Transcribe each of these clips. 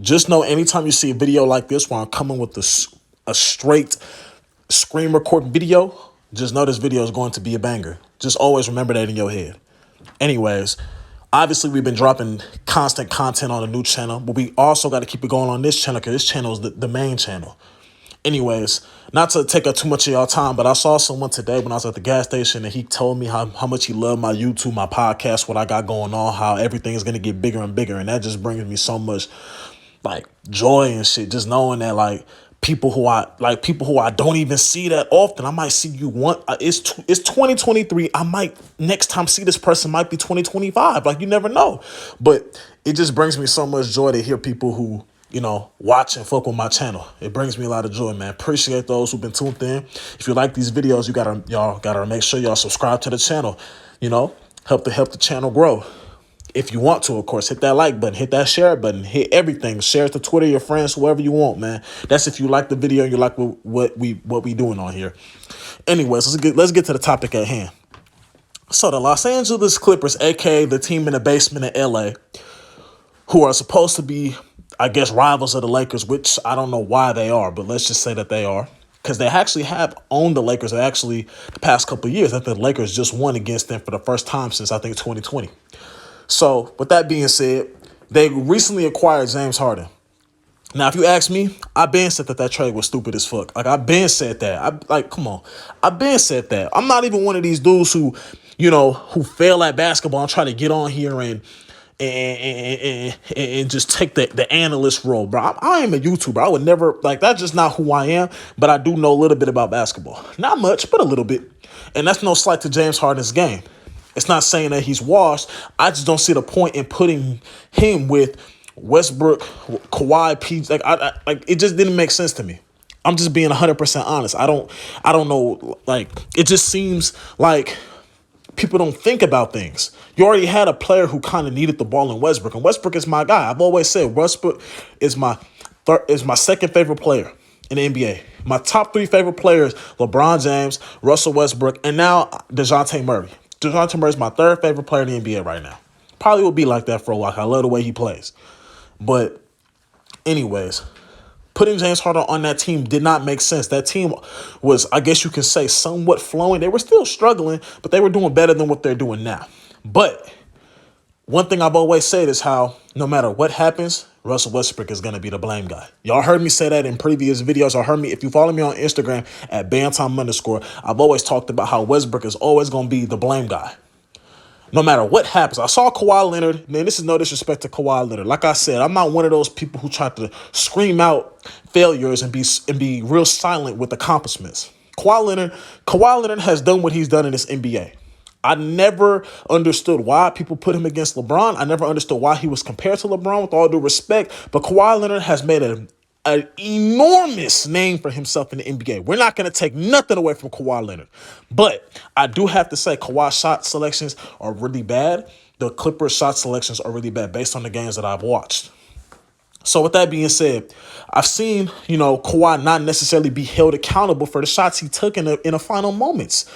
Just know anytime you see a video like this where I'm coming with a straight screen record video, just know this video is going to be a banger. Just always remember that in your head. Anyways, obviously we've been dropping constant content on the new channel, but we also got to keep it going on this channel because this channel is the main channel. Anyways, not to take up too much of y'all time, but I saw someone today when I was at the gas station and he told me how much he loved my YouTube, my podcast, what I got going on, how everything is going to get bigger and bigger. And that just brings me so much like joy and shit. Just knowing that people who I don't even see that often. I might see you one. It's 2023. I might next time see this person might be 2025. Like you never know. But it just brings me so much joy to hear people who watch and fuck with my channel. It brings me a lot of joy, man. Appreciate those who've been tuned in. If you like these videos, y'all gotta make sure y'all subscribe to the channel. Help the channel grow. If you want to, of course, hit that like button, hit that share button, hit everything. Share it to Twitter, your friends, whoever you want, man. That's if you like the video and you like what we doing on here. Anyways, let's get to the topic at hand. So the Los Angeles Clippers, aka the team in the basement in LA, who are supposed to be, I guess, rivals of the Lakers, which I don't know why they are, but let's just say that they are. Because they actually have owned the Lakers the past couple of years. I think the Lakers just won against them for the first time since, I think, 2020. So, with that being said, they recently acquired James Harden. Now, if you ask me, I've been said that trade was stupid as fuck. Like, I've been said that. Come on. I've been said that. I'm not even one of these dudes who fail at basketball and try to get on here and just take the analyst role, bro. I am a YouTuber. I would never, that's just not who I am, but I do know a little bit about basketball. Not much, but a little bit. And that's no slight to James Harden's game. It's not saying that he's washed. I just don't see the point in putting him with Westbrook, Kawhi, PJ. It just didn't make sense to me. I'm just being 100% honest. I don't know. It just seems like people don't think about things. You already had a player who kind of needed the ball in Westbrook, and Westbrook is my guy. I've always said Westbrook is my second favorite player in the NBA. My top three favorite players: LeBron James, Russell Westbrook, and now DeJounte Murray. DeJounte Murray is my third favorite player in the NBA right now. Probably will be like that for a while. I love the way he plays. But anyways, putting James Harden on that team did not make sense. That team was, I guess you can say, somewhat flowing. They were still struggling, but they were doing better than what they're doing now. But one thing I've always said is how no matter what happens, Russell Westbrook is going to be the blame guy. Y'all heard me say that in previous videos. Or heard me, if you follow me on Instagram at @Bantam_, I've always talked about how Westbrook is always going to be the blame guy. No matter what happens. I saw Kawhi Leonard. Man, this is no disrespect to Kawhi Leonard. Like I said, I'm not one of those people who try to scream out failures and be real silent with accomplishments. Kawhi Leonard has done what he's done in this NBA. I never understood why people put him against LeBron. I never understood why he was compared to LeBron, with all due respect. But Kawhi Leonard has made an enormous name for himself in the NBA. We're not going to take nothing away from Kawhi Leonard. But I do have to say Kawhi's shot selections are really bad. The Clippers' shot selections are really bad based on the games that I've watched. So with that being said, I've seen, Kawhi not necessarily be held accountable for the shots he took in the final moments.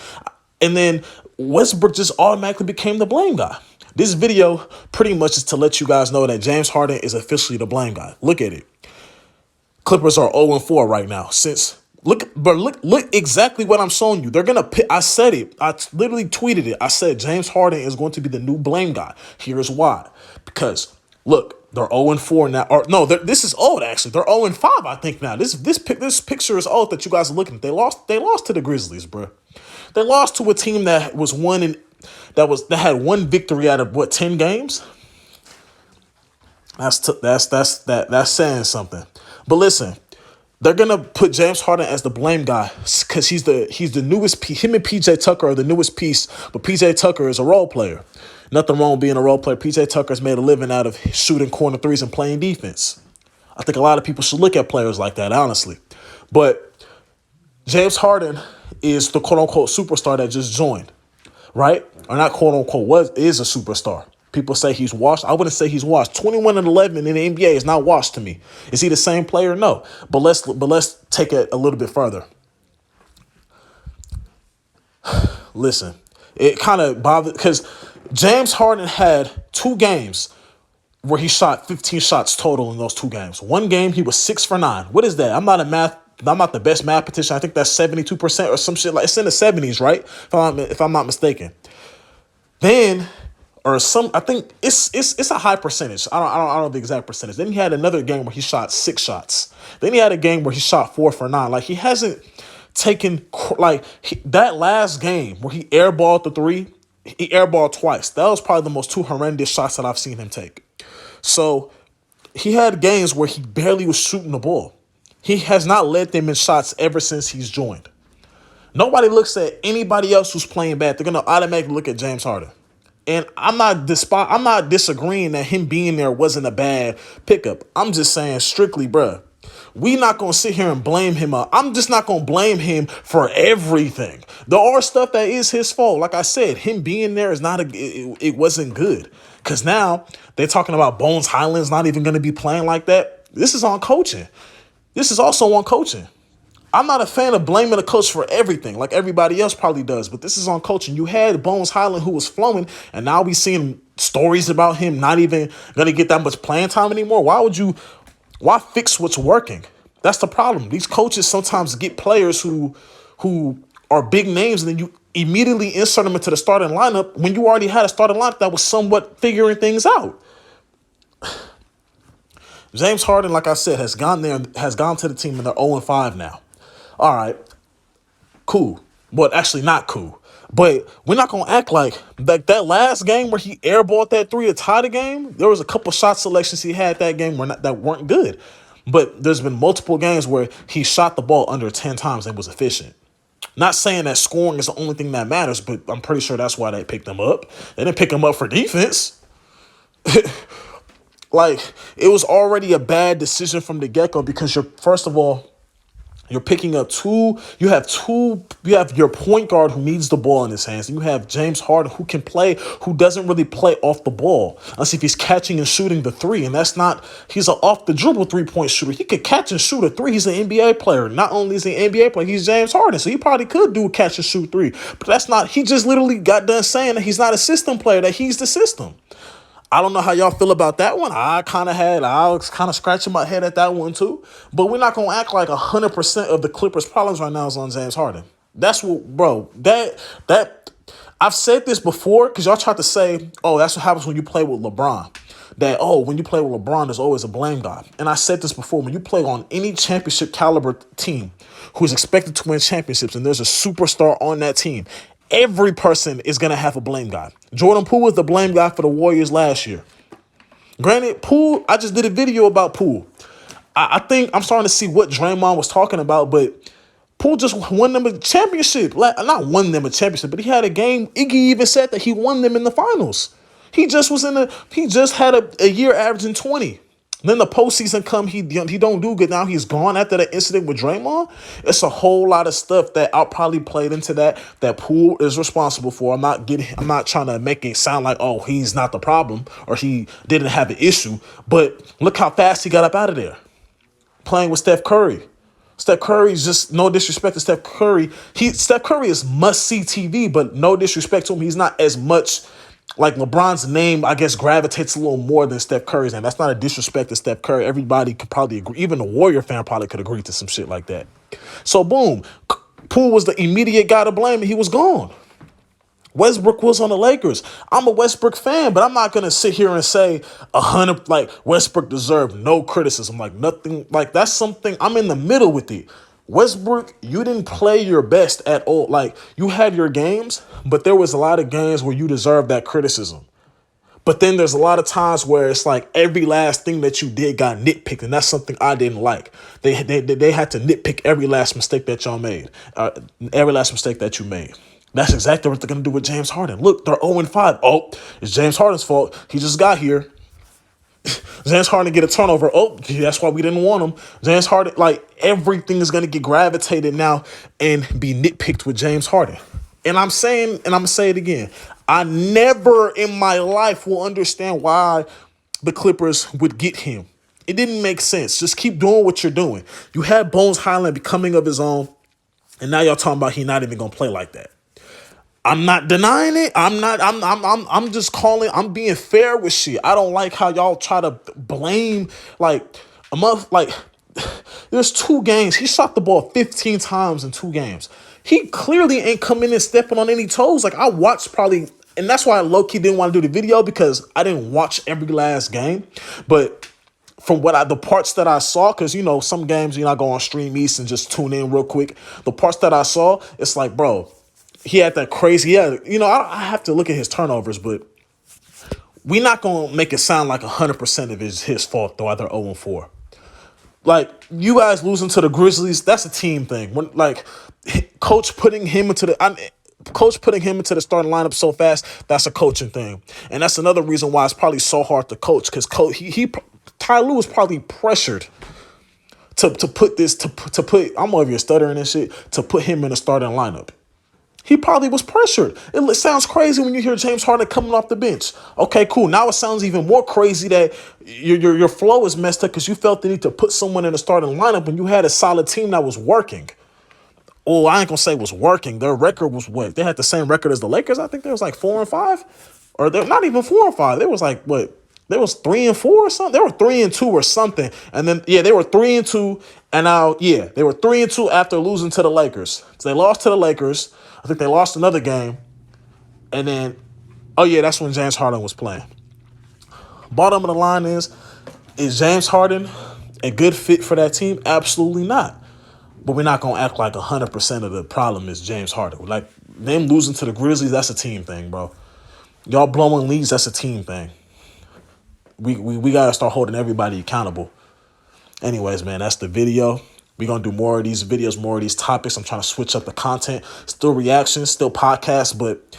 And then Westbrook just automatically became the blame guy. This video pretty much is to let you guys know that James Harden is officially the blame guy. Look at it. Clippers are 0-4 right now. Look exactly what I'm showing you. They're gonna pick. I said it. I literally tweeted it. I said James Harden is going to be the new blame guy. Here's why. Because look, they're 0-4 now. Or no, this is old actually. They're 0-5, I think now. This picture is old that you guys are looking at. They lost to the Grizzlies, bro. They lost to a team that had one victory out of 10 games. That's saying something. But listen, they're gonna put James Harden as the blame guy because he's the newest piece. Him and PJ Tucker are the newest piece, but PJ Tucker is a role player. Nothing wrong with being a role player. PJ Tucker's made a living out of shooting corner threes and playing defense. I think a lot of people should look at players like that, honestly. But James Harden is the quote-unquote superstar that just joined, right? Or not quote-unquote, is a superstar. People say he's washed. I wouldn't say he's washed. 21-11 in the NBA is not washed to me. Is he the same player? No. But let's take it a little bit further. Listen, it kind of bothered because James Harden had 2 games where he shot 15 shots total in those 2 games. One game he was 6 for 9. What is that? I'm not the best mathematician. I think that's 72% or some shit like it's in the 70s, right? If I'm not mistaken. Then or some I think it's a high percentage. I don't know the exact percentage. Then he had another game where he shot 6 shots. Then he had a game where he shot 4 for 9. Like he hasn't taken that last game where he airballed the 3. He airballed twice. That was probably the most 2 horrendous shots that I've seen him take. So he had games where he barely was shooting the ball. He has not led them in shots ever since he's joined. Nobody looks at anybody else who's playing bad. They're gonna automatically look at James Harden. And I'm not disagreeing that him being there wasn't a bad pickup. I'm just saying strictly, bruh. We not gonna sit here and blame him. I'm just not gonna blame him for everything. There are stuff that is his fault. Like I said, him being there is not it wasn't good. Cause now they're talking about Bones Highland's not even gonna be playing like that. This is on coaching. This is also on coaching. I'm not a fan of blaming the coach for everything, like everybody else probably does, but this is on coaching. You had Bones Highland who was flowing, and now we seeing stories about him not even gonna get that much playing time anymore. Why fix what's working? That's the problem. These coaches sometimes get players who are big names, and then you immediately insert them into the starting lineup when you already had a starting lineup that was somewhat figuring things out. James Harden, like I said, has gone to the team, and they're 0-5 now. All right, cool. Well, actually not cool. But we're not going to act like that last game where he airballed that 3 to tie the game. There was a couple shot selections he had that game that weren't good. But there's been multiple games where he shot the ball under 10 times and was efficient. Not saying that scoring is the only thing that matters, but I'm pretty sure that's why they picked him up. They didn't pick him up for defense. Like, it was already a bad decision from the get-go because first of all, you're picking up you have your point guard who needs the ball in his hands, and you have James Harden who doesn't really play off the ball unless if he's catching and shooting the 3, and he's an off the dribble 3-point shooter. He could catch and shoot a 3. He's an NBA player. Not only is he an NBA player, he's James Harden, so he probably could do a catch and shoot 3. But he just literally got done saying that he's not a system player, that he's the system. I don't know how y'all feel about that one. I was kind of scratching my head at that one too. But we're not going to act like 100% of the Clippers' problems right now is on James Harden. That's what, bro, I've said this before because y'all tried to say, oh, that's what happens when you play with LeBron. When you play with LeBron, there's always a blame guy. And I said this before, when you play on any championship caliber team who is expected to win championships and there's a superstar on that team, every person is going to have a blame guy. Jordan Poole was the blame guy for the Warriors last year. Granted, Poole, I just did a video about Poole. I think I'm starting to see what Draymond was talking about, but Poole just won them a championship. Not won them a championship, but he had a game. Iggy even said that he won them in the finals. He just had a year averaging 20. Then the postseason come, he don't do good. Now he's gone after the incident with Draymond. It's a whole lot of stuff that I'll probably played into that Poole is responsible for. I'm not trying to make it sound like, oh, he's not the problem or he didn't have an issue. But look how fast he got up out of there. Playing with Steph Curry. Steph Curry's just, no disrespect to Steph Curry. Steph Curry is must-see TV, but no disrespect to him. He's not as much. Like LeBron's name, I guess, gravitates a little more than Steph Curry's name. That's not a disrespect to Steph Curry. Everybody could probably agree. Even a Warrior fan probably could agree to some shit like that. So, boom. Poole was the immediate guy to blame, and he was gone. Westbrook was on the Lakers. I'm a Westbrook fan, but I'm not going to sit here and say Westbrook deserved no criticism. Like, nothing. Like, that's something. I'm in the middle with it. Westbrook, you didn't play your best at all. Like, you had your games, but there was a lot of games where you deserved that criticism. But then there's a lot of times where it's like every last thing that you did got nitpicked, and that's something I didn't like. They had to nitpick every last mistake that y'all made, every last mistake that you made. That's exactly what they're going to do with James Harden. Look, they're 0-5. Oh, it's James Harden's fault. He just got here. James Harden get a turnover. Oh, that's why we didn't want him. James Harden, like, everything is going to get gravitated now and be nitpicked with James Harden. And I'm saying, and I'm going to say it again, I never in my life will understand why the Clippers would get him. It didn't make sense. Just keep doing what you're doing. You had Bones Highland becoming of his own, and now y'all talking about he not even going to play like that. I'm not denying it. I'm not. I'm just calling. I'm being fair with shit. I don't like how y'all try to blame like a month. Like there's 2 games. He shot the ball 15 times in 2 games. He clearly ain't coming in stepping on any toes. Like I watched probably, and that's why I low key didn't want to do the video because I didn't watch every last game, but from the parts that I saw, because some games go on Stream East and just tune in real quick. The parts that I saw, it's like, bro, he had that crazy. Yeah, I have to look at his turnovers, but we not gonna make it sound like 100% of it is his fault though. They're 0-4. Like you guys losing to the Grizzlies, that's a team thing. When coach putting him into the starting lineup so fast, that's a coaching thing, and that's another reason why it's probably so hard to coach because Ty Lue was probably pressured to put I'm over here stuttering and shit to put him in the starting lineup. He probably was pressured. It sounds crazy when you hear James Harden coming off the bench. Okay, cool. Now it sounds even more crazy that your flow is messed up because you felt the need to put someone in the starting lineup when you had a solid team that was working. Oh, I ain't gonna say was working. Their record was what? They had the same record as the Lakers. I think they was like 4-5, or they're not even 4-5. They was like what? They was 3-4 or something. They were 3-2 or something. And then they were 3-2, and now they were 3-2 after losing to the Lakers. So they lost to the Lakers. I think they lost another game, and then that's when James Harden was playing. Bottom of the line is James Harden a good fit for that team? Absolutely not. But we're not going to act like 100% of the problem is James Harden. Like, them losing to the Grizzlies, that's a team thing, bro. Y'all blowing leads, that's a team thing. We got to start holding everybody accountable. Anyways, man, that's the video. We're going to do more of these videos, more of these topics. I'm trying to switch up the content. Still reactions, still podcasts, but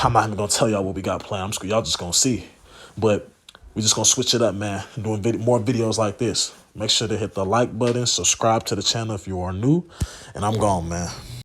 I'm not even going to tell y'all what we got planned. Y'all just going to see. But we're just going to switch it up, man. Doing more videos like this. Make sure to hit the like button, subscribe to the channel if you are new, and I'm gone, man.